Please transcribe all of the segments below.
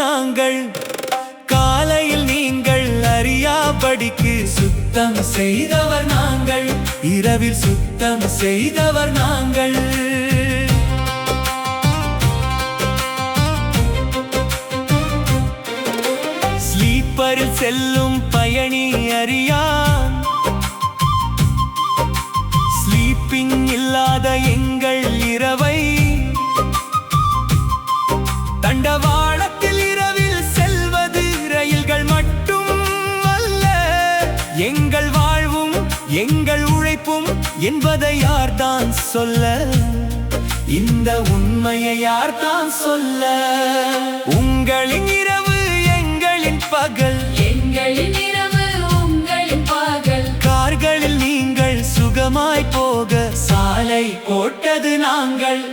நாங்கள். காலையில் நீங்கள் அறியாபடிக்கு சுத்தம் செய்தவர் நாங்கள். இரவில் சுத்தம் செய்தவர் நாங்கள். ஸ்லீப்பரில் செல்லும் பயணி அறியான். ஸ்லீப்பிங் இல்லாத எங்கள் இரவை தண்டவாளத்தில் இரவில் செல்வது ரயில்கள் மட்டும் அல்ல. எங்கள் வாழ்வும் எங்கள் உழைப்பும் என்பதை யார்தான் சொல்ல? இந்த உண்மையை யார்தான் சொல்ல? உங்களின் இரவு எங்களின் பகல், எங்களின் இரவு உங்களின் பகல். கார்களில் நீங்கள் சுகமாய் போக சாலை போட்டது நாங்கள்.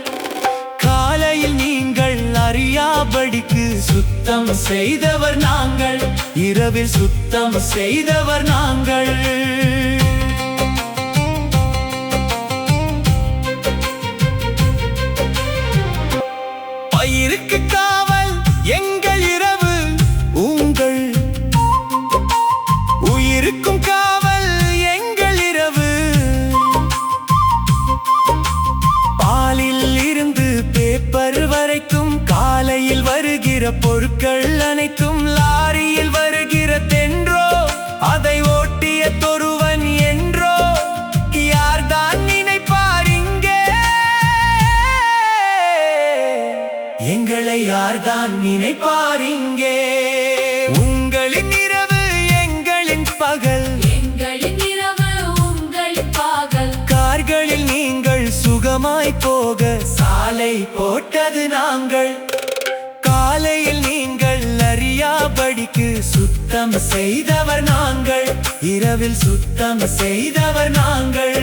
காலையில் நீங்கள் அறியாபடிக்கு சுத்தம் செய்தவர் நாங்கள். இரவில் சுத்தம் செய்தவர் நாங்கள். பயிருக்கு காவல் எங்கள் இரவு, உங்கள் உயிருக்கும் காவல் எங்கள் இரவு. பாலில் இருந்து பேப்பர் வரைக்கும் காலையில் வருகிற பொருட்கள் அனைத்தும் லாரியில் வருகிற தென்றோ அதை ஓட்டிய தொருவன் என்றோ யார்தான் நினைப்பார் இங்கே? எங்களை யார்தான் நினைப்பார் இங்கே? உங்களின் இரவு எங்களின் பகல், எங்களின் இரவு உங்களின் பகல். கார்களில் நீங்கள் சுகமாய் போக சாலை போட்டது நாங்கள். காலையில் நீங்கள் அறியாபடிக்கு சுத்தம் செய்தவர் நாங்கள். இரவில் சுத்தம் செய்தவர் நாங்கள்.